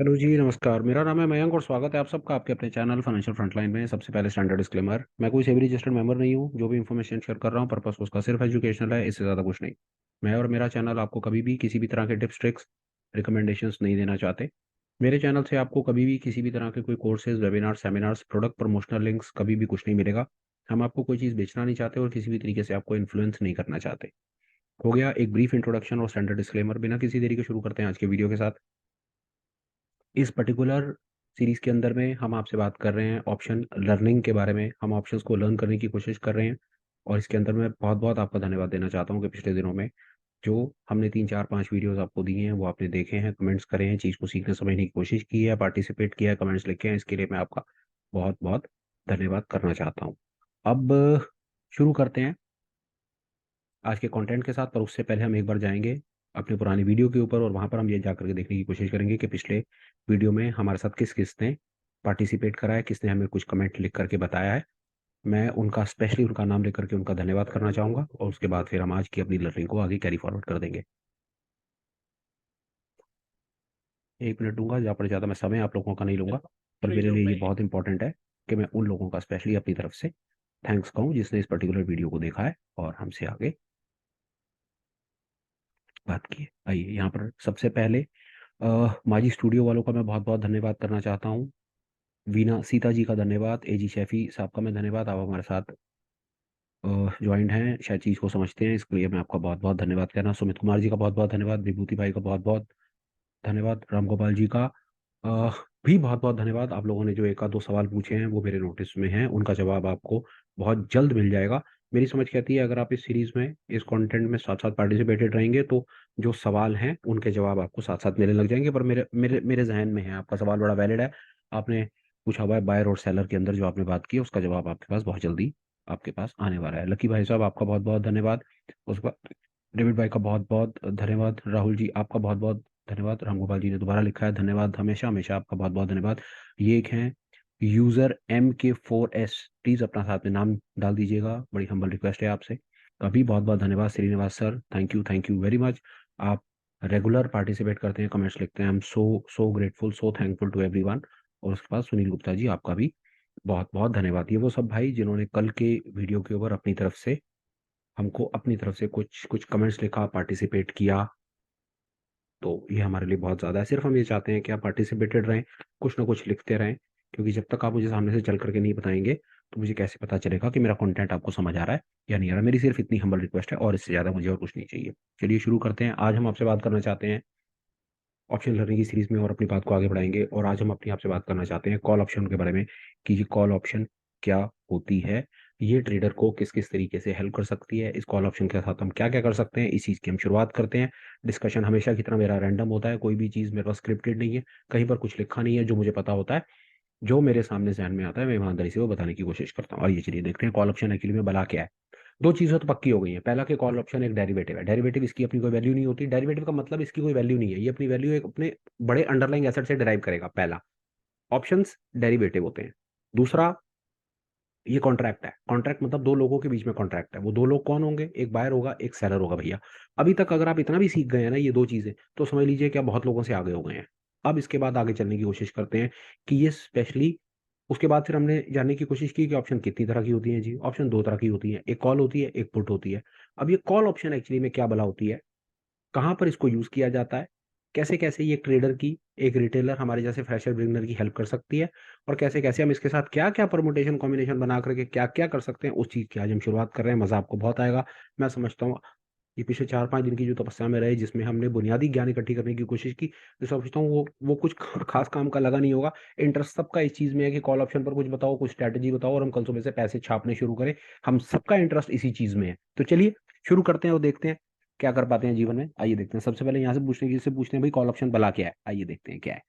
Hello जी, नमस्कार। मेरा नाम है मयंक और स्वागत है आप सबका आपके अपने चैनल फाइनेंशियल फ्रंटलाइन में। सबसे पहले स्टैंडर्ड डिस्क्लेमर, मैं कोई सेबी रजिस्टर्ड मेंबर नहीं हूँ। जो भी इन्फॉर्मेशन शेयर कर रहा हूँ पर्पस उसका सिर्फ एजुकेशनल है, इससे ज़्यादा कुछ नहीं। मैं और मेरा चैनल आपको कभी भी किसी भी तरह के टिप्स ट्रिक्स रिकमेंडेशंस नहीं देना चाहते। मेरे चैनल से आपको कभी भी किसी भी तरह के कोई courses, webinar, seminars, product promotional links कभी भी कुछ नहीं मिलेगा। हम आपको कोई चीज़ बेचना नहीं चाहते और किसी भी तरीके से आपको इन्फ्लुएंस नहीं करना चाहते। हो गया एक ब्रीफ इंट्रोडक्शन और स्टैंडर्ड डिस्क्लेमर। बिना किसी देरी के शुरू करते हैं आज के वीडियो के साथ। इस पर्टिकुलर सीरीज के अंदर में हम आपसे बात कर रहे हैं ऑप्शन लर्निंग के बारे में। हम ऑप्शंस को लर्न करने की कोशिश कर रहे हैं और इसके अंदर मैं बहुत बहुत आपका धन्यवाद देना चाहता हूँ कि पिछले दिनों में जो हमने 3 4 5 वीडियोस आपको दिए हैं वो आपने देखे हैं, कमेंट्स करे हैं, चीज़ को सीखने समझने की कोशिश की है, पार्टिसिपेट किया है, कमेंट्स लिखे हैं। इसके लिए मैं आपका बहुत बहुत धन्यवाद करना चाहता हूँ। अब शुरू करते हैं आज के कंटेंट के साथ, पर उससे पहले हम एक बार जाएंगे अपने पुरानी वीडियो के ऊपर और वहां पर हम ये जाकर के देखने की कोशिश करेंगे कि पिछले वीडियो में हमारे साथ किस किसने पार्टिसिपेट करा है, किसने हमें कुछ कमेंट लिख करके बताया है। मैं उनका स्पेशली उनका नाम लेकर के उनका धन्यवाद करना चाहूंगा और उसके बाद फिर हम आज की अपनी लर्निंग को आगे कैरी फॉरवर्ड कर देंगे। 1 मिनट दूंगा, जहाँ पर ज़्यादा मैं समय आप लोगों का नहीं लूंगा, पर मेरे लिए ये बहुत इंपॉर्टेंट है कि मैं उन लोगों का स्पेशली अपनी तरफ से थैंक्स कहूँ जिसने इस पर्टिकुलर वीडियो को देखा है और हमसे आगे बात की है। आइए यहाँ पर सबसे पहले माजी स्टूडियो वालों का मैं बहुत बहुत धन्यवाद करना चाहता हूँ। वीना सीता जी का धन्यवाद, एजी शैफी साहब का मैं धन्यवाद, आप हमारे साथ ज्वाइंट हैं, शायद चीज़ को समझते हैं, इसके लिए मैं आपका बहुत बहुत धन्यवाद कहना। सुमित कुमार जी का बहुत बहुत धन्यवाद, विभूति भाई का बहुत बहुत धन्यवाद, राम गोपाल जी का अ, भी बहुत बहुत धन्यवाद। आप लोगों ने जो एक आध दो सवाल पूछे हैं वो मेरे नोटिस में हैं, उनका जवाब आपको बहुत जल्द मिल जाएगा। मेरी समझ कहती है अगर आप इस सीरीज में इस कंटेंट में साथ साथ पार्टिसिपेटेड रहेंगे तो जो सवाल हैं उनके जवाब आपको साथ साथ मिलने लग जाएंगे। पर मेरे मेरे मेरे जहन में है, आपका सवाल बड़ा वैलिड है। आपने पूछा हुआ है बायर और सेलर के अंदर जो आपने बात की है उसका जवाब आपके पास बहुत जल्दी आपके पास आने वाला है। लकी भाई साहब आपका बहुत बहुत धन्यवाद। उसके बाद डेविड भाई का बहुत बहुत धन्यवाद। राहुल जी आपका बहुत बहुत धन्यवाद। रामगोपाल जी ने दोबारा लिखा है धन्यवाद, हमेशा हमेशा आपका बहुत बहुत धन्यवाद। ये एक हैं यूजर MK4S, प्लीज अपना साथ में नाम डाल दीजिएगा, बड़ी हम्बल रिक्वेस्ट है आपसे। तो अभी बहुत बहुत धन्यवाद Srinivas sir, thank you very much. आप रेगुलर पार्टिसिपेट करते हैं, कमेंट्स लिखते हैं, I am so so grateful, so thankful to everyone. और उसके बाद सुनील गुप्ता जी आपका भी बहुत बहुत धन्यवाद। ये वो सब भाई जिन्होंने कल के वीडियो के ऊपर अपनी तरफ से हमको अपनी तरफ से कुछ कुछ कमेंट्स लिखा, पार्टिसिपेट किया। तो ये हमारे लिए बहुत ज़्यादा है। सिर्फ हम ये चाहते हैं कि आप पार्टिसिपेटेड रहें, कुछ ना कुछ लिखते रहें, क्योंकि जब तक आप मुझे सामने से चल करके नहीं बताएंगे तो मुझे कैसे पता चलेगा कि मेरा कंटेंट आपको समझ आ रहा है या नहीं आ रहा। मेरी सिर्फ इतनी हम्बल रिक्वेस्ट है और इससे ज़्यादा मुझे और कुछ नहीं चाहिए। चलिए शुरू करते हैं। आज हम आपसे बात करना चाहते हैं ऑप्शन लर्निंग की सीरीज में और अपनी बात को आगे बढ़ाएंगे। और आज हम अपनी आपसे बात करना चाहते हैं कॉल ऑप्शन के बारे में कि ये कॉल ऑप्शन क्या होती है, ये ट्रेडर को किस किस तरीके से हेल्प कर सकती है, इस कॉल ऑप्शन के साथ हम क्या क्या कर सकते हैं, इस चीज़ की हम शुरुआत करते हैं। डिस्कशन हमेशा की तरह मेरा रैंडम होता है, कोई भी चीज़ मेरे पास स्क्रिप्टेड नहीं है, कहीं पर कुछ लिखा नहीं है। जो मुझे पता होता है, जो मेरे सामने जहन में आता है, मैं ईमानदारी से वो बताने की कोशिश करता हूँ। और ये चलिए देखते हैं कॉल ऑप्शन एक्चुअली में भला क्या है। दो चीज़ें तो पक्की हो गई हैं। पहला कि कॉल ऑप्शन एक डेरिवेटिव है। डेरिवेटिव इसकी अपनी कोई वैल्यू नहीं होती। डेरिवेटिव का मतलब इसकी कोई वैल्यू नहीं है, ये अपनी वैल्यू एक अपने बड़े अंडरलाइंग एसेट से डिराइव करेगा। पहला, ऑप्शंस डेरिवेटिव होते हैं। दूसरा, ये कॉन्ट्रैक्ट है। कॉन्ट्रैक्ट मतलब दो लोगों के बीच में कॉन्ट्रैक्ट है। वो दो लोग कौन होंगे? एक बायर होगा, एक सेलर होगा। भैया अभी तक अगर आप इतना भी सीख गए हैं ना ये दो चीजें, तो समझ लीजिए कि आप बहुत लोगों से आगे हो गए हैं। अब इसके बाद आगे चलने की कोशिश करते हैं कि ये स्पेशली उसके बाद फिर हमने जानने की कोशिश की कि ऑप्शन कितनी तरह की होती है। जी, ऑप्शन दो तरह की होती है, एक कॉल होती है, एक पुट होती है। अब ये कॉल ऑप्शन एक्चुअली में क्या भला होती है, कहाँ पर इसको यूज किया जाता है, कैसे कैसे ये ट्रेडर की, एक रिटेलर हमारे जैसे फ्रेशर बिगिनर की हेल्प कर सकती है, और कैसे कैसे हम इसके साथ क्या क्या परमुटेशन कॉम्बिनेशन बना करके क्या क्या कर सकते हैं, उस चीज की आज हम शुरुआत कर रहे हैं। मजा आपको बहुत आएगा, मैं समझता हूँ। ये पिछले 4 5 दिन की जो तपस्या में रहे, जिसमें हमने बुनियादी ज्ञान इकट्ठी करने की कोशिश की, तो समझता हूँ वो कुछ खास काम का लगा नहीं होगा। इंटरेस्ट सबका इस चीज में है कि कॉल ऑप्शन पर कुछ बताओ, कुछ स्ट्रैटेजी बताओ और हम कल सुबह से पैसे छापने शुरू करें। हम सबका इंटरेस्ट इसी चीज में है। तो चलिए शुरू करते हैं और देखते हैं क्या कर पाते हैं जीवन में। आइए देखते हैं। सबसे पहले यहाँ से पूछने की से पूछते हैं भाई कॉल ऑप्शन भला क्या है। आइए देखते हैं क्या है।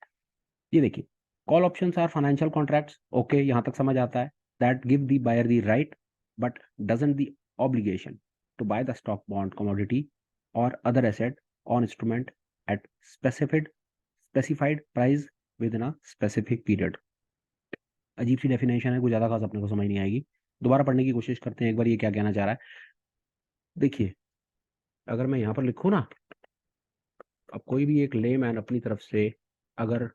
ये देखिए, call options are financial contracts. Okay, यहाँ तक समझ आता है। That give the buyer the right but doesn't the obligation to buy the stock, bond, commodity और other asset on instrument at specified price within a specific period. अजीब सी definition है, कुछ ज्यादा खास अपने को समझ नहीं आएगी। दोबारा पढ़ने की कोशिश करते हैं एक बार ये क्या कहना चाह रहा है। देखिए, अगर मैं यहाँ पर लिखूँ ना, अब कोई भी एक लेमैन अपनी तरफ से अगर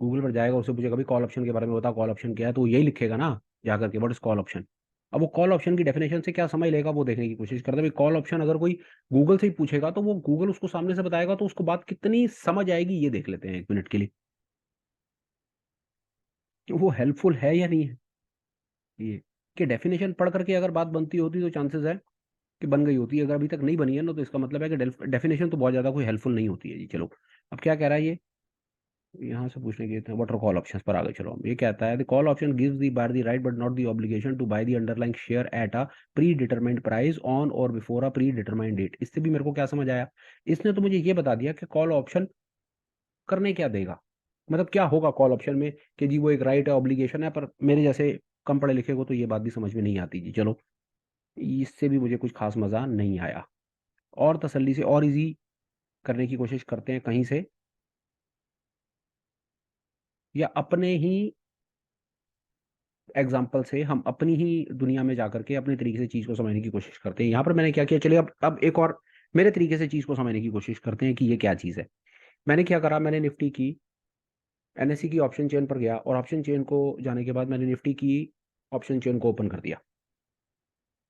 गूगल पर जाएगा, उससे पूछेगा भाई कॉल ऑप्शन के बारे में बता, कॉल ऑप्शन क्या है, तो वो यही लिखेगा ना जाकर के, व्हाट इज कॉल ऑप्शन। अब वो कॉल ऑप्शन की डेफिनेशन से क्या समझ लेगा वो देखने की कोशिश करता है भाई। कॉल ऑप्शन अगर कोई गूगल से ही पूछेगा तो वो गूगल उसको सामने से बताएगा, तो उसको बात कितनी समझ आएगी ये देख लेते हैं 1 मिनट के लिए, कि वो हेल्पफुल है या नहीं है। ये कि डेफिनेशन पढ़ करके अगर बात बनती होती तो चांसेस है कि बन गई होती है, अगर अभी तक नहीं बनी है ना तो इसका मतलब है कि डेफिनेशन तो बहुत ज्यादा कोई हेल्पफुल नहीं होती है जी। चलो अब क्या कह रहा है ये, यहाँ से पूछने के व्हाट आर कॉल ऑप्शंस पर आ गए। चलो हम ये कहता है the call option gives the buyer the right but not the obligation to buy the underlying share at a predetermined price on or before a predetermined date. इससे भी मेरे को क्या समझ आया, इसने तो मुझे ये बता दिया कि कॉल ऑप्शन करने क्या देगा, मतलब क्या होगा कॉल ऑप्शन में, कि जी वो एक राइट है, ऑब्लिगेशन है, पर मेरे जैसे कम पढ़े लिखे को तो ये बात भी समझ में नहीं आती जी। चलो इससे भी मुझे कुछ खास मजा नहीं आया। और तसल्ली से और इजी करने की कोशिश करते हैं कहीं से, या अपने ही एग्जाम्पल से हम अपनी ही दुनिया में जाकर के अपने तरीके से चीज को समझने की कोशिश करते हैं। यहाँ पर मैंने क्या किया, चलिए अब एक और मेरे तरीके से चीज को समझने की कोशिश करते हैं कि ये क्या चीज है। मैंने क्या करा, मैंने निफ्टी की एनएससी की ऑप्शन चेन पर गया, और ऑप्शन चेन को जाने के बाद मैंने निफ्टी की ऑप्शन चेन को ओपन कर दिया।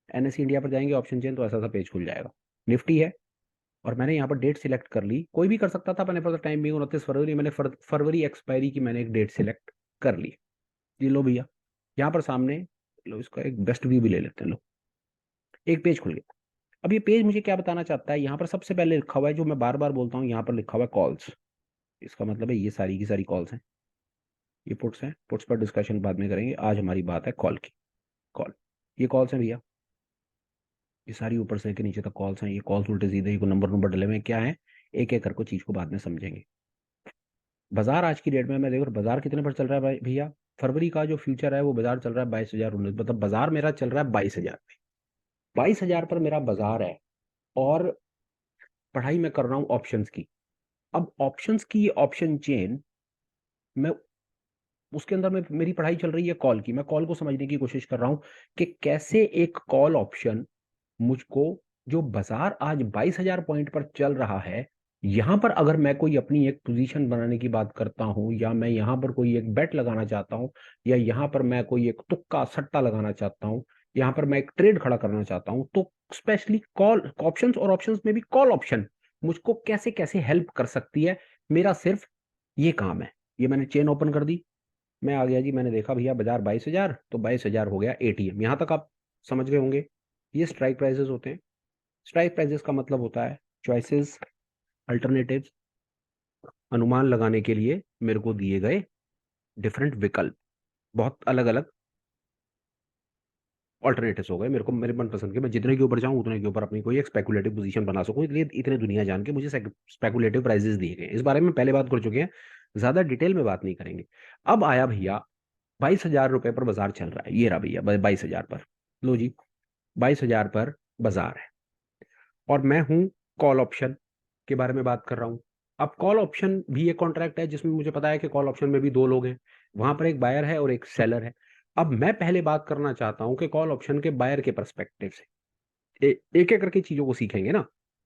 एनएससी इंडिया पर जाएंगे ऑप्शन चेन, तो ऐसा सा पेज खुल जाएगा, निफ्टी है, और मैंने यहाँ पर डेट सिलेक्ट कर ली, कोई भी कर सकता था, मैंने पर टाइम भी 29 फरवरी, मैंने फरवरी एक्सपायरी की मैंने एक डेट सिलेक्ट कर ली। ये लो भैया, यहाँ पर सामने लो, इसका एक बेस्ट व्यू भी ले लेते हैं। लो एक पेज खुल गया। अब ये पेज मुझे क्या बताना चाहता है, यहाँ पर सबसे पहले लिखा हुआ है, जो मैं बार बार बोलता हूँ, यहाँ पर लिखा हुआ है कॉल्स। इसका मतलब है ये सारी की सारी कॉल्स हैं, ये पुट्स हैं, पुट्स पर डिस्कशन बाद में करेंगे, आज हमारी बात है कॉल की। कॉल, ये कॉल्स हैं भैया, ये सारी ऊपर से के नीचे तक कॉल्स हैं। ये कॉल्स उल्टे सीधे को नंबर नंबर डले हुए हैं, क्या है, एक एक करके चीज को बाद में समझेंगे। बाजार आज की डेट में मैं देखो बाजार कितने पर चल रहा है भाई भैया, फरवरी का जो फ्यूचर है वो बाजार चल रहा है 22,019, मतलब बाजार मेरा चल रहा है 22,000 पे। 22,000 पर मेरा बाजार है, और पढ़ाई मैं कर रहा हूँ ऑप्शंस की। अब ऑप्शंस की ये ऑप्शन चेन, मैं उसके अंदर में मेरी पढ़ाई चल रही है कॉल की, मैं कॉल को समझने की कोशिश कर रहा हूँ कि कैसे एक कॉल ऑप्शन मुझको, जो बाजार आज 22,000 पॉइंट पर चल रहा है, यहां पर अगर मैं कोई अपनी एक पोजीशन बनाने की बात करता हूं, या मैं यहां पर कोई एक बेट लगाना चाहता हूं, या यहां पर मैं कोई एक तुक्का सट्टा लगाना चाहता हूं, यहां पर मैं एक ट्रेड खड़ा करना चाहता हूं, तो स्पेशली कॉल ऑप्शंस और ऑप्शंस में भी कॉल ऑप्शन मुझको कैसे कैसे हेल्प कर सकती है, मेरा सिर्फ ये काम है। ये मैंने चेन ओपन कर दी, मैं आ गया जी, मैंने देखा भैया बाजार 22,000, तो 22,000 हो गया एटीएम, यहां तक आप समझ गए होंगे। ये स्ट्राइक प्राइसेस होते हैं। स्ट्राइक प्राइसेस का मतलब होता है चॉइसेस, अल्टरनेटिव्स, अनुमान लगाने के लिए मेरे को दिए गए डिफरेंट विकल्प, बहुत अलग अलग ऑल्टरनेटिव्स हो गए मेरे को, मेरे मनपसंद के, मैं जितने के ऊपर जाऊं उतने के ऊपर अपनी कोई एक स्पेकुलेटिव पोजीशन बना सकूं, इसलिए इतने दुनिया जान के मुझे स्पेकुलेटिव प्राइजेस दिए गए। इस बारे में पहले बात कर चुके हैं, ज्यादा डिटेल में बात नहीं करेंगे। अब आया भैया 22,000 रुपए पर बाजार चल रहा है, ये रहा भैया 22,000 पर, लो जी 22,000 पर बाजार है, और मैं हूं कॉल ऑप्शन के बारे में बात कर रहा हूं। अब कॉल ऑप्शन भी एक कॉन्ट्रैक्ट है जिसमें मुझे पता है कि कॉल ऑप्शन में भी दो लोग हैं, वहां पर एक बायर है और एक सेलर है। अब मैं पहले बात करना चाहता हूं कि कॉल ऑप्शन के बायर के परस्पेक्टिव से एक एक करके चीजों को सीखेंगे ना।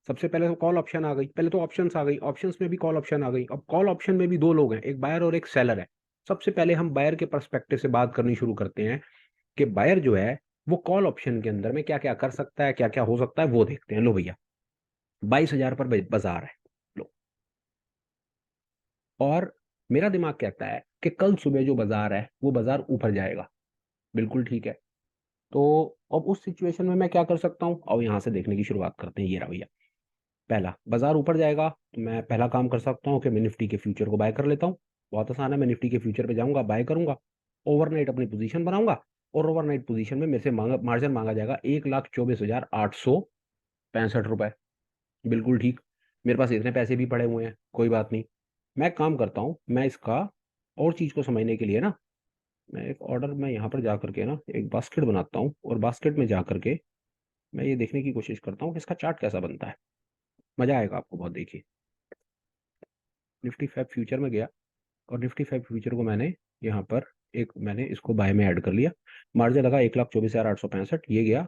सबसे पहले तो कॉल ऑप्शन आ गई, पहले तो ऑप्शंस आ गई, ऑप्शंस में भी कॉल ऑप्शन आ गई। अब कॉल ऑप्शन में भी दो लोग हैं, एक बायर और एक सेलर है। सबसे पहले हम बायर के परस्पेक्टिव से बात करनी शुरू करते हैं, कि बायर जो है वो कॉल ऑप्शन के अंदर में क्या क्या कर सकता है, क्या क्या हो सकता है, वो देखते हैं। लो भैया 22,000 पर बाजार है, लो, और मेरा दिमाग कहता है कि कल सुबह जो बाजार है वो बाजार ऊपर जाएगा, बिल्कुल ठीक है। तो अब उस सिचुएशन में मैं क्या कर सकता हूँ, और यहाँ से देखने की शुरुआत करते हैं। ये रहा भैया, पहला बाजार ऊपर जाएगा तो मैं पहला काम कर सकता हूँ कि मैं निफ्टी के फ्यूचर को बाय कर लेता हूँ। बहुत आसान है, मैं निफ्टी के फ्यूचर पे जाऊंगा, बाय करूंगा, ओवरनाइट अपनी पोजीशन बनाऊंगा, और ओवरनाइट पोजीशन में मेरे से मार्जिन मांगा जाएगा 1,24,865 रुपए, बिल्कुल ठीक। मेरे पास इतने पैसे भी पड़े हुए हैं, कोई बात नहीं। मैं काम करता हूँ, मैं इसका और चीज को समझने के लिए ना, मैं एक ऑर्डर में यहाँ पर जा करके ना एक बास्केट बनाता हूँ, और बास्केट में जा करके मैं ये देखने की कोशिश करता हूँ कि इसका चार्ट कैसा बनता है। मजा आएगा आपको बहुत, देखिए। निफ्टी फैब फ्यूचर में गया, और निफ्टी फाइव फ्यूचर को मैंने यहाँ पर एक मैंने इसको बाय में ऐड कर लिया, मार्जिन लगा 1,24,865, ये गया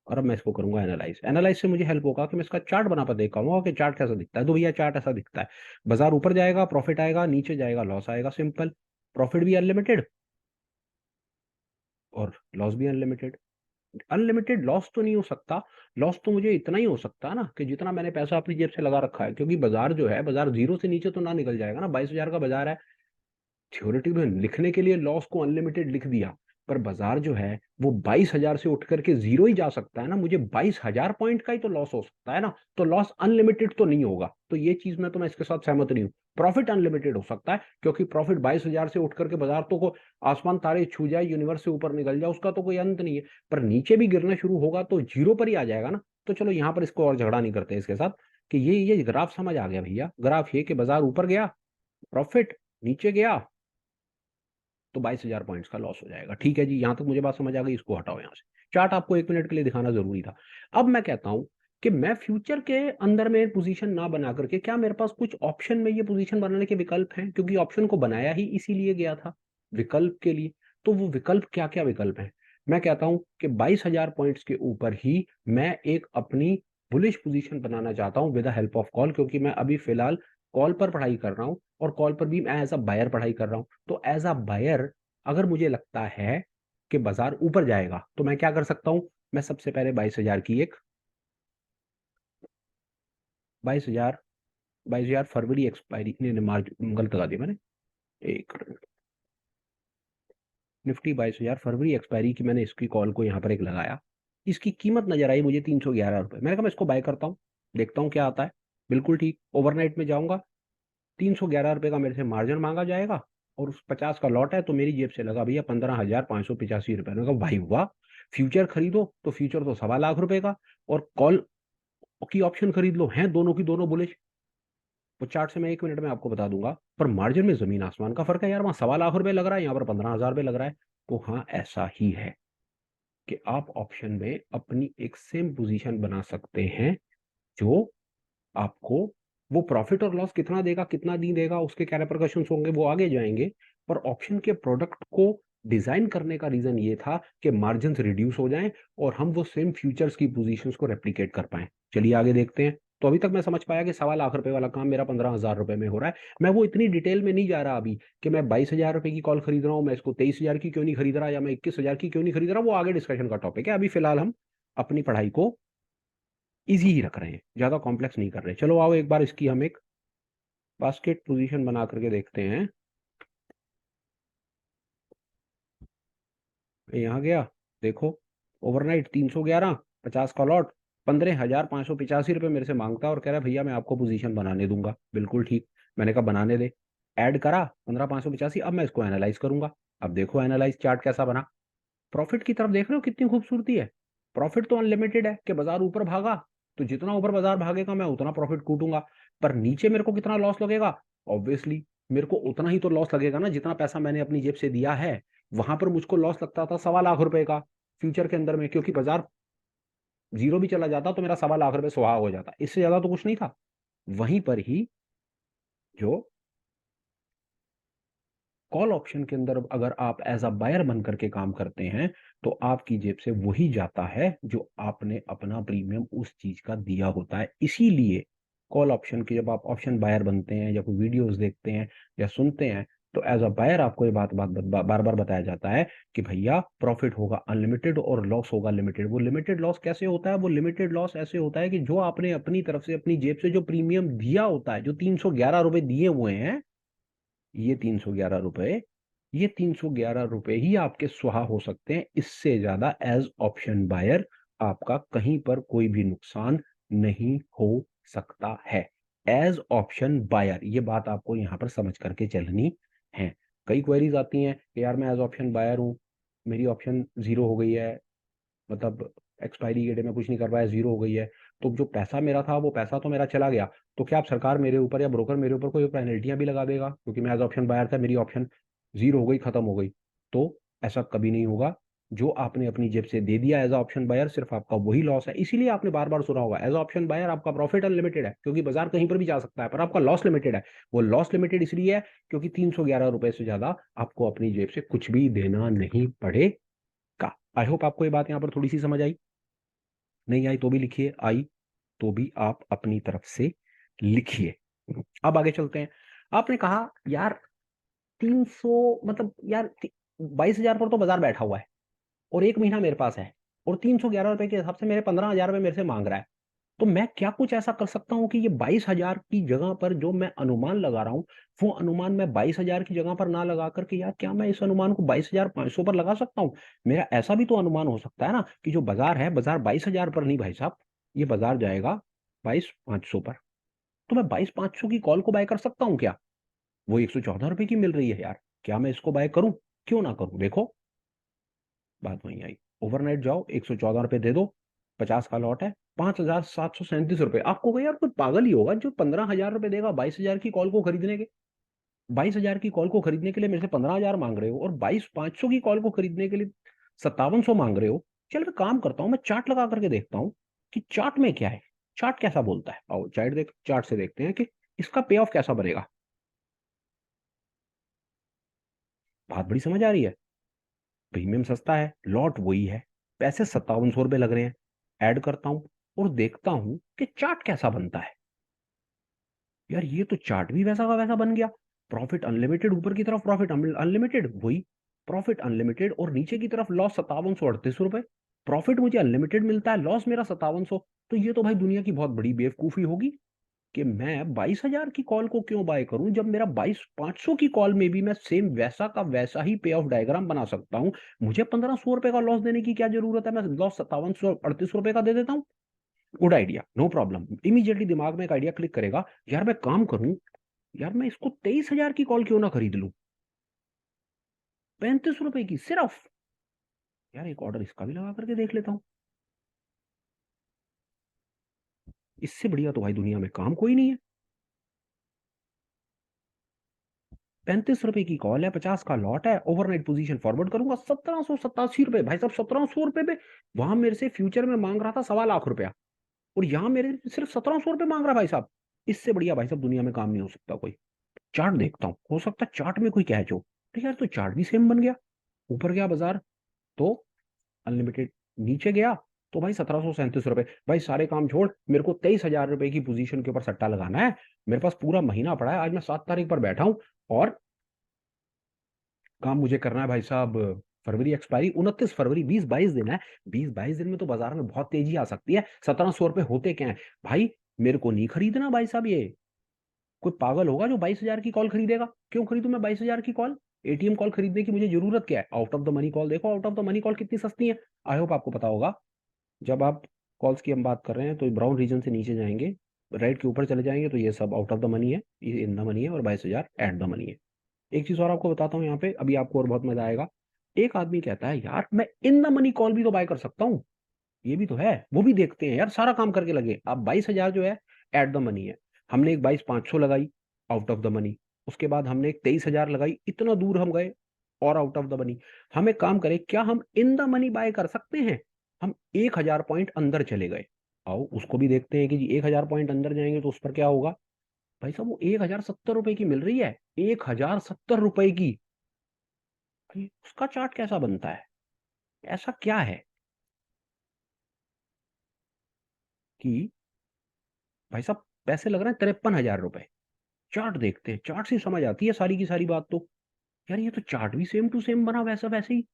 और अब मैं इसको करूंगा एनालाइज। एनालाइज से मुझे हेल्प होगा कि मैं इसका चार्ट बना पर देख पाऊंगा कि चार्ट कैसा दिखता है। तो भैया चार्ट ऐसा दिखता है, बाजार ऊपर जाएगा प्रॉफिट आएगा, नीचे जाएगा लॉस आएगा, सिंपल। प्रॉफिट भी अनलिमिटेड और लॉस भी अनलिमिटेड। अनलिमिटेड लॉस तो नहीं हो सकता। लॉस तो मुझे इतना ही हो सकता है ना कि जितना मैंने पैसा अपनी जेब से लगा रखा है, क्योंकि बाजार जो है, बाजार जीरो से नीचे तो ना निकल जाएगा ना। 22,000 का बाजार है, थ्योरेटिक में लिखने के लिए लॉस को अनलिमिटेड लिख दिया, पर बाजार जो है वो 22,000 से उठ करके जीरो ही जा सकता है ना। मुझे 22,000 पॉइंट का ही तो लॉस हो सकता है ना, तो लॉस अनलिमिटेड तो नहीं होगा। तो ये चीज में तो मैं इसके साथ सहमत नहीं हूँ। प्रॉफिट अनलिमिटेड हो सकता है, क्योंकि प्रॉफिट 22,000 से उठ करके बाजार तो को आसमान तारे छू जाए, यूनिवर्स से ऊपर निकल जाए, उसका तो कोई अंत नहीं है। पर नीचे भी गिरना शुरू होगा तो जीरो पर ही आ जाएगा ना। तो चलो यहाँ पर इसको और झगड़ा नहीं करते इसके साथ, कि ये ग्राफ समझ आ गया भैया। ग्राफ ये कि बाजार ऊपर गया प्रॉफिट, नीचे गया तो 22,000 पॉइंट्स का लॉस हो जाएगा। ठीक है जी, यहां तक मुझे बात समझ आ गई। इसको हटाओ यहाँ से। चार्ट आपको 1 मिनट के लिए दिखाना जरूरी था। अब मैं कहता हूं कि मैं फ्यूचर के अंदर में पोजीशन ना बना करके, क्या मेरे पास कुछ ऑप्शन में ये पोजीशन बनाने के विकल्प हैं? क्योंकि ऑप्शन को बनाया ही इसीलिए गया था, विकल्प के लिए। तो वो विकल्प क्या क्या विकल्प हैं? मैं कहता हूं कि 22,000 पॉइंट्स के ऊपर ही मैं एक अपनी बुलिश पोजीशन बनाना चाहता हूं with the help of call, क्योंकि मैं अभी फिलहाल कॉल पर पढ़ाई कर रहा हूं, और कॉल पर भी मैं एज अ बायर पढ़ाई कर रहा हूं। तो एज अ बायर अगर मुझे लगता है कि बाजार ऊपर जाएगा तो मैं क्या कर सकता हूं? मैं सबसे पहले 22,000 की एक 22,000 22,000 फरवरी एक्सपायरी, नहीं नहीं, मार्च गलत लगा दिया मैंने। एक निफ्टी 22,000 फरवरी एक्सपायरी की मैंने इसकी कॉल को यहाँ पर एक लगाया। इसकी कीमत नजर आई मुझे 311 रुपए। मैंने कहा मैं इसको बाय करता हूँ, देखता हूँ क्या आता है। बिल्कुल ठीक, ओवरनाइट में जाऊंगा, 311 रुपए का मेरे से मार्जिन मांगा जाएगा, और उस 50 का लॉट है, तो मेरी जेब से लगा भैया 15,585 रुपए। मैंने कहा भाई वाह, फ्यूचर खरीदो तो फ्यूचर तो 1.25 लाख का, और कॉल की ऑप्शन खरीद लो, हैं दोनों की दोनों बुलिश। वो चार्ट से मैं 1 मिनट में आपको बता दूंगा, पर मार्जिन में जमीन आसमान का फर्क है यार। वहां 1.25 लाख लग रहा है, यहाँ पर 15,000 लग रहा है। तो हाँ, ऐसा ही है कि आप ऑप्शन में अपनी एक सेम पोजीशन बना सकते हैं, जो आपको वो प्रॉफिट और लॉस कितना देगा कितना नहीं देगा उसके क्या रिपरकशंस होंगे वो आगे जाएंगे। पर ऑप्शन के प्रोडक्ट को डिजाइन करने का रीजन ये था कि मार्जिन रिड्यूस हो जाएं और हम वो सेम फ्यूचर्स की पोजीशंस को रेप्लिकेट कर पाए। चलिए आगे देखते हैं। तो अभी तक मैं समझ पाया कि 1.25 लाख वाला काम मेरा 15,000 में हो रहा है। मैं वो इतनी डिटेल में नहीं जा रहा अभी कि मैं 22,000 की कॉल खरीद रहा हूँ, मैं इसको 23,000 की क्यों नहीं खरीद रहा, या मैं 21,000 की क्यों नहीं खरीद रहा। वो आगे डिस्कशन का टॉपिक है। अभी फिलहाल हम अपनी पढ़ाई को इजी ही रख रहे हैं, ज्यादा कॉम्प्लेक्स नहीं कर रहे। चलो आओ एक बार इसकी हम एक बास्केट पोजीशन बना करके देखते हैं। मैं यहाँ गया, देखो ओवरनाइट 311, 50 का लॉट, 15,585 रुपये मेरे से मांगता है और कह रहा है भैया मैं आपको पोजीशन बनाने दूंगा। बिल्कुल ठीक, मैंने कहा बनाने दे। ऐड करा 15,585। अब मैं इसको एनालाइज करूंगा। अब देखो एनालाइज चार्ट कैसा बना। प्रॉफिट की तरफ देख रहे हो कितनी खूबसूरती है। प्रॉफिट तो अनलिमिटेड है कि बाजार ऊपर भागा तो जितना ऊपर बाजार भागेगा मैं उतना प्रॉफिट कूटूंगा। पर नीचे मेरे को कितना लॉस लगेगा? ऑब्वियसली मेरे को उतना ही तो लॉस लगेगा ना जितना पैसा मैंने अपनी जेब से दिया है। वहां पर मुझको लॉस लगता था 1.25 लाख का फ्यूचर के अंदर में, क्योंकि बाजार जीरो भी चला जाता तो मेरा 1.25 लाख सुहा हो जाता, इससे ज्यादा तो कुछ नहीं था। वहीं पर ही जो कॉल ऑप्शन के अंदर अगर आप एज अ बायर बन करके काम करते हैं तो आपकी जेब से वही जाता है जो आपने अपना प्रीमियम उस चीज का दिया होता है। इसीलिए कॉल ऑप्शन की जब आप ऑप्शन बायर बनते हैं या कोई वीडियोस देखते हैं या सुनते हैं, तो एज अ बायर आपको ये बार बार बताया जाता है कि भैया प्रॉफिट होगा अनलिमिटेड और लॉस होगा लिमिटेड। वो लिमिटेड लॉस कैसे होता है? वो लिमिटेड लॉस ऐसे होता है कि जो आपने अपनी तरफ से अपनी जेब से जो प्रीमियम दिया होता है, जो 311 रुपए दिए हुए हैं, ये 311 रुपए, ये 311 रुपए ही आपके सुहा हो सकते हैं। इससे ज्यादा एज ऑप्शन बायर आपका कहीं पर कोई भी नुकसान नहीं हो सकता है। एज ऑप्शन बायर ये बात आपको यहां पर समझ करके चलनी है। कई क्वेरीज आती हैं कि यार मैं एज ऑप्शन बायर हूं, मेरी ऑप्शन जीरो हो गई है, मतलब एक्सपायरी के डे में कुछ नहीं कर पाया, जीरो हो गई है, तो जो पैसा मेरा था वो पैसा तो मेरा चला गया, तो क्या आप सरकार मेरे ऊपर या ब्रोकर मेरे ऊपर कोई पेनल्टियां भी लगा देगा क्योंकि मैं एज ऑप्शन बायर था, मेरी ऑप्शन जीरो हो गई, खत्म हो गई? तो ऐसा कभी नहीं होगा। जो आपने अपनी जेब से दे दिया एज ऑप्शन बायर, सिर्फ आपका वही लॉस है। इसीलिए आपने बार बार सुना होगा एज ऑप्शन बायर आपका प्रॉफिट अनलिमिटेड है, क्योंकि बाजार कहीं पर भी जा सकता है, पर आपका लॉस लिमिटेड है। वो लॉस लिमिटेड इसलिए है क्योंकि 311 रुपए से ज्यादा आपको अपनी जेब से कुछ भी देना नहीं पड़ेगा। आई होप आपको ये बात यहाँ पर थोड़ी सी समझ आई। नहीं आई तो भी लिखिए, आई तो भी आप अपनी तरफ से लिखिए। अब आगे चलते हैं। आपने कहा यार 300, मतलब यार 22,000 पर तो बाजार बैठा हुआ है और एक महीना मेरे पास है, और 311 रुपए के हिसाब से मेरे 15,000 रुपए मेरे से मांग रहा है। तो मैं क्या कुछ ऐसा कर सकता हूँ कि ये 22,000 की जगह पर जो मैं अनुमान लगा रहा हूँ, वो अनुमान मैं 22,000 की जगह पर ना लगा करके, यार क्या मैं इस अनुमान को 22,500 पर लगा सकता हूँ? मेरा ऐसा भी तो अनुमान हो सकता है ना कि जो बाजार है, बाजार 22,000 पर नहीं भाई साहब, ये बाजार जाएगा 22,500 पर। तो मैं 22,500 की कॉल को बाय कर सकता हूँ क्या? वो 114 रुपए की मिल रही है यार, क्या मैं इसको बाय करूं? क्यों ना करूं? देखो, बात वहीं आई। ओवरनाइट जाओ, 114 रुपए दे दो, 50 का लॉट है, 5,737 रुपए। आपको कहा यार कोई पागल ही होगा जो 15,000 रुपए देगा 22,000 की कॉल को खरीदने के। 22,000 की कॉल को खरीदने के लिए मेरे से 15,000 मांग रहे हो, और 22,500 की कॉल को खरीदने के लिए 5,700 मांग रहे हो। चल मैं काम करता हूँ, मैं चार्ट लगा करके देखता हूँ कि चार्ट में क्या है, चार्ट कैसा बोलता है। आओ चार्ट से देखते हैं कि इसका पे ऑफ कैसा बनेगा। बात बड़ी समझ आ रही है। प्रीमियम सस्ता है, लॉट वही है, पैसे 5,700 रुपये लग रहे हैं। ऐड करता हूं और देखता हूं कि चार्ट कैसा बनता है। यार ये तो चार्ट भी वैसा का वैसा बन गया। प्रॉफिट अनलिमिटेड, ऊपर की तरफ प्रॉफिट अनलिमिटेड वही, प्रॉफिट अनलिमिटेड, और नीचे की तरफ लॉस 5,738 रुपए। प्रॉफिट मुझे अनलिमिटेड मिलता है, लॉस मेरा 5,700। तो ये तो भाई दुनिया की बहुत बड़ी बेवकूफी होगी कि मैं 22,000 की कॉल को क्यों बाय करूं, जब मेरा 22,500 की कॉल में भी मैं सेम वैसा का वैसा ही पे ऑफ डायग्राम बना सकता हूं। मुझे 1,500 रुपए का लॉस देने की क्या जरूरत है? मैं लॉस 5,738 रुपए का दे देता हूं। Good idea, no problem. Immediately दिमाग में एक आइडिया क्लिक करेगा, यार मैं काम करूं, यार मैं इसको 23,000 की कॉल क्यों ना खरीद लूं, 35 रुपए की सिर्फ। यार एक ऑर्डर इसका भी लगा करके देख लेता हूं। इससे बढ़िया तो भाई दुनिया में काम कोई नहीं है। 35 रुपए की कॉल है, 50 का लॉट है, ओवरनाइट पोजीशन फॉरवर्ड करूंगा, 1,787 रुपए भाई साहब। 1,700 रुपए पे वहां मेरे से फ्यूचर में मांग रहा था 1,25,00,000 रुपया, और यहाँ मेरे सिर्फ 1,700 रुपए मांग रहा है भाई साहब। इससे बढ़िया भाई साहब दुनिया में काम नहीं हो सकता कोई। चार्ट देखता हूँ, हो सकता है चार्ट में कोई कैच हो। तो यार तो चार्ट भी सेम बन गया। ऊपर गया बाजार तो अनलिमिटेड, नीचे गया तो भाई 1,737 रुपए। भाई सारे काम छोड़, मेरे को 23,000 रुपए की पोजीशन के ऊपर सट्टा लगाना है। मेरे पास पूरा महीना पड़ा है, आज मैं 7 तारीख पर बैठा हूं, और काम मुझे करना है भाई साहब। फरवरी एक्सपायरी 29 फरवरी, 20-22 दिन है। 20-22 दिन में तो बाजार में बहुत तेजी आ सकती है। 1,700 रुपए होते क्या है भाई? मेरे को नहीं खरीदना भाई साहब ये। कोई पागल होगा जो 22,000 की कॉल खरीदेगा? क्यों खरीदूं मैं 22,000 की कॉल? एटीएम कॉल खरीदने की मुझे जरूरत क्या है? Out of the money call देखो, out of the money call कितनी सस्ती है। आई होप आपको पता होगा। जब आप कॉल्स की हम बात कर रहे हैं तो ब्राउन रीजन से नीचे जाएंगे, राइट के ऊपर चले जाएंगे, तो ये सब आउट ऑफ द मनी है, ये इन द मनी है, और 22,000 एट द मनी है। एक चीज और आपको बताता हूँ यहाँ पे, अभी आपको और बहुत मजा आएगा। एक आदमी कहता है यार मैं इन द मनी कॉल भी तो बाय कर सकता हूँ, ये भी तो है, वो भी देखते हैं यार, सारा काम करके लगे। अब 22,000 जो है एट द मनी है, हमने एक 22,500 लगाई, आउट ऑफ द मनी। उसके बाद हमने एक 23,000 लगाई, इतना दूर हम गए, और आउट ऑफ द मनी। हम एक काम करें, क्या हम इन द मनी बाय कर सकते हैं? हम 1,000 पॉइंट अंदर चले गए। आओ उसको भी देखते हैं कि जी 1,000 पॉइंट अंदर जाएंगे तो उस पर क्या होगा। भाई साहब वो 1,070 रुपए की मिल रही है, 1,070 रुपए की। भाई उसका चार्ट कैसा बनता है? ऐसा क्या है कि भाई साहब पैसे लग रहे हैं 53,000 रुपए। चार्ट देखते हैं, चार्ट से समझ आती है सारी की सारी बात तो। यार ये तो चार्ट भी सेम टू सेम बना वैसा वैसे ही,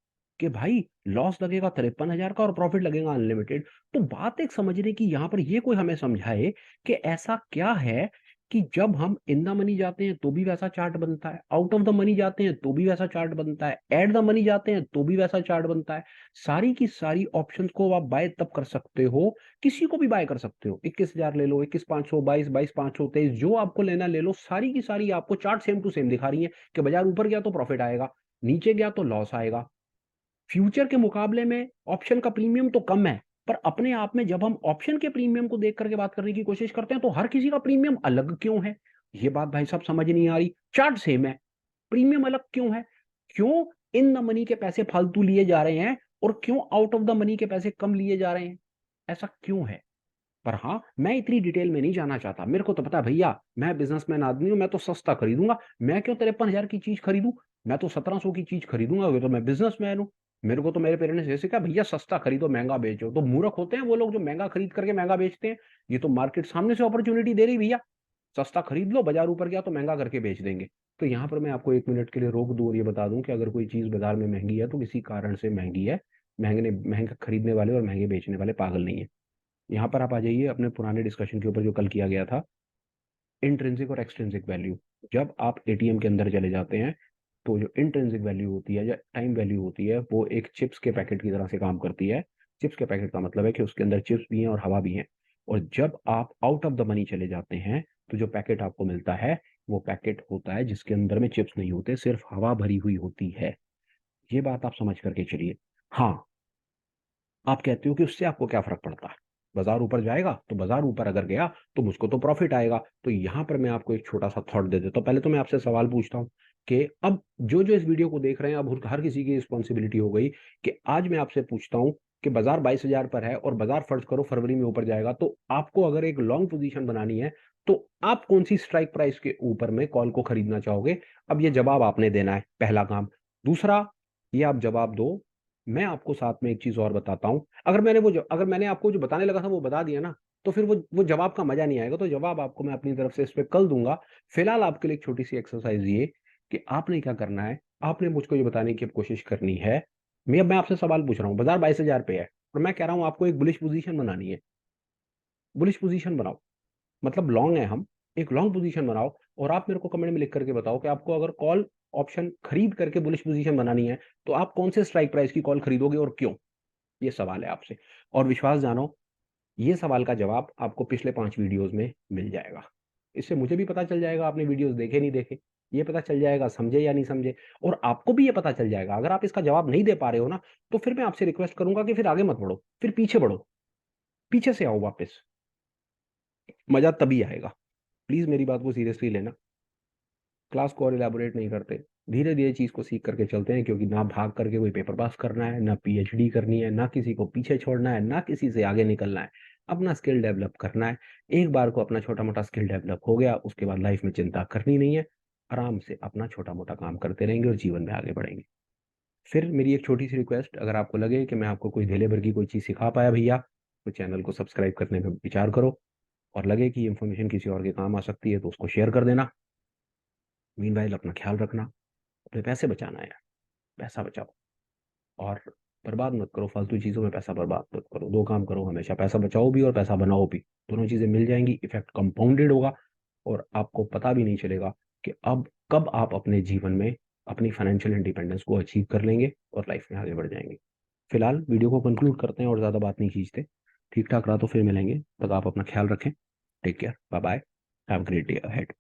कि भाई लॉस लगेगा 53,000 का और प्रॉफिट लगेगा अनलिमिटेड। तो बात एक समझने की, यहाँ पर ये कोई हमें समझाए कि ऐसा क्या है कि जब हम इन द मनी जाते हैं तो भी वैसा चार्ट बनता है, आउट ऑफ द मनी जाते हैं तो भी वैसा चार्ट बनता है, एट द मनी जाते हैं तो भी वैसा चार्ट बनता है। सारी की सारी ऑप्शंस को आप बाय तब कर सकते हो, किसी को भी बाय कर सकते हो। 21,000 ले लो, 21,500, 22,500, 23, जो आपको लेना ले लो। सारी की सारी आपको चार्ट सेम टू सेम दिखा रही है कि बाजार ऊपर गया तो प्रॉफिट आएगा, नीचे गया तो लॉस आएगा। फ्यूचर के मुकाबले में ऑप्शन का प्रीमियम तो कम है, पर अपने आप में जब हम ऑप्शन के प्रीमियम को देख करके बात करने की कोशिश करते हैं तो हर किसी का प्रीमियम अलग क्यों है? ये बात भाई साहब समझ नहीं आ रही। चार्ट सेम है, प्रीमियम अलग क्यों है? क्यों इन द मनी के पैसे फालतू लिए जा रहे हैं और क्यों आउट ऑफ द मनी के पैसे कम लिए जा रहे हैं? ऐसा क्यों है? पर हाँ, मैं इतनी डिटेल में नहीं जाना चाहता। मेरे को तो पता है भैया, मैं बिजनेसमैन आदमी हूं, मैं तो सस्ता खरीदूंगा। मैं क्यों 53,000 की चीज खरीदूं? मैं तो 1,700 की चीज खरीदूंगा, वो तो मैं बिजनेसमैन हूं। मेरे को तो मेरे पेरेंट्स जैसे क्या, भैया सस्ता खरीदो महंगा बेचो। तो मूर्ख होते हैं वो लोग जो महंगा खरीद करके महंगा बेचते हैं। ये तो मार्केट सामने से अपॉर्चुनिटी दे रही भैया, सस्ता खरीद लो, बाजार ऊपर गया तो महंगा करके बेच देंगे। तो यहाँ पर मैं आपको 1 मिनट के लिए रोक दूं और ये बता दूं कि अगर कोई चीज बाजार में महंगी है तो किसी कारण से महंगी है। महंगा खरीदने वाले और महंगे बेचने वाले पागल नहीं है। यहाँ पर आप आ जाइए अपने पुराने डिस्कशन के ऊपर जो कल किया गया था, इंट्रिंसिक और एक्सट्रिंसिक वैल्यू। जब आप एटीएम के अंदर चले जाते हैं तो जो इंट्रिंसिक वैल्यू होती है या टाइम वैल्यू होती है वो एक चिप्स के पैकेट की तरह से काम करती है। चिप्स के पैकेट का मतलब है कि उसके अंदर चिप्स भी हैं और हवा भी है। और जब आप आउट ऑफ द मनी चले जाते हैं तो जो पैकेट आपको मिलता है वो पैकेट होता है जिसके अंदर में चिप्स नहीं होते, सिर्फ हवा भरी हुई होती है। ये बात आप समझ करके चलिए। हाँ, आप कहते हो कि उससे आपको क्या फर्क पड़ता है, बाजार ऊपर जाएगा तो बाजार ऊपर अगर गया तो मुझको तो प्रॉफिट आएगा। तो यहां पर मैं आपको एक छोटा सा थॉट दे देता हूं। पहले तो मैं आपसे सवाल पूछता हूं कि अब जो जो इस वीडियो को देख रहे हैं, अब हर किसी की रिस्पॉन्सिबिलिटी हो गई कि आज मैं आपसे पूछता हूं कि बाजार 22,000 पर है और बाजार फर्ज करो फरवरी में ऊपर जाएगा, तो आपको अगर एक लॉन्ग पोजीशन बनानी है तो आप कौन सी स्ट्राइक प्राइस के ऊपर में कॉल को खरीदना चाहोगे? अब ये जवाब आपने देना है, पहला काम। दूसरा, ये आप जवाब दो। मैं आपको साथ में एक चीज और बताता हूं। अगर मैंने आपको जो बताने लगा था वो बता दिया ना, तो फिर वो जवाब का मजा नहीं आएगा। तो जवाब आपको मैं अपनी तरफ से इस पे कल दूंगा। फिलहाल आपके लिए एक छोटी सी एक्सरसाइज ये कि आपने क्या करना है, आपने मुझको ये बताने की अब कोशिश करनी है। मैं आपसे सवाल पूछ रहा हूँ, बाजार 22,000 पे है और मैं कह रहा हूँ आपको एक बुलिश पोजीशन बनानी है। बुलिश पोजीशन बनाओ, मतलब लॉन्ग है हम, एक लॉन्ग पोजीशन बनाओ। और आप मेरे को कमेंट में लिख करके बताओ कि आपको अगर कॉल ऑप्शन खरीद करके बुलिश पोजीशन बनानी है तो आप कौन से स्ट्राइक प्राइस की कॉल खरीदोगे और क्यों? ये सवाल है आपसे। और विश्वास जानो, ये सवाल का जवाब आपको पिछले 5 वीडियोस में मिल जाएगा। इससे मुझे भी पता चल जाएगा आपने वीडियोस देखे नहीं देखे, ये पता चल जाएगा समझे या नहीं समझे। और आपको भी ये पता चल जाएगा अगर आप इसका जवाब नहीं दे पा रहे हो ना, तो फिर मैं आपसे रिक्वेस्ट करूंगा कि फिर आगे मत बढ़ो, फिर पीछे बढ़ो, पीछे से आओ वापस। मजा तभी आएगा। प्लीज मेरी बात को सीरियसली लेना। क्लास को और इलेबोरेट नहीं करते, धीरे धीरे चीज को सीख करके चलते हैं, क्योंकि ना भाग करके कोई पेपर पास करना है, ना पीएचडी करनी है, ना किसी को पीछे छोड़ना है, ना किसी से आगे निकलना है। अपना स्किल डेवलप करना है। एक बार को अपना छोटा मोटा स्किल डेवलप हो गया, उसके बाद लाइफ में चिंता करनी नहीं है। आराम से अपना छोटा मोटा काम करते रहेंगे और जीवन में आगे बढ़ेंगे। फिर मेरी एक छोटी सी रिक्वेस्ट, अगर आपको लगे कि मैं आपको कोई ढेले भर की कोई चीज़ सिखा पाया भैया, तो चैनल को सब्सक्राइब करने में विचार करो। और लगे कि इन्फॉर्मेशन किसी और के काम आ सकती है तो उसको शेयर कर देना। मीनवाइल अपना ख्याल रखना, अपने पैसे बचाना है यार, पैसा बचाओ। और बर्बाद मत करो, फालतू चीज़ों में पैसा बर्बाद मत करो। दो काम करो हमेशा, पैसा बचाओ भी और पैसा बनाओ भी। दोनों चीज़ें मिल जाएंगी, इफेक्ट कंपाउंडेड होगा और आपको पता भी नहीं चलेगा कि अब कब आप अपने जीवन में अपनी फाइनेंशियल इंडिपेंडेंस को अचीव कर लेंगे और लाइफ में आगे बढ़ जाएंगे। फिलहाल वीडियो को कंक्लूड करते हैं और ज़्यादा बात नहीं खींचते। ठीक ठाक रहा तो फिर मिलेंगे, तब आप अपना ख्याल रखें। Take care, bye bye, have great day ahead.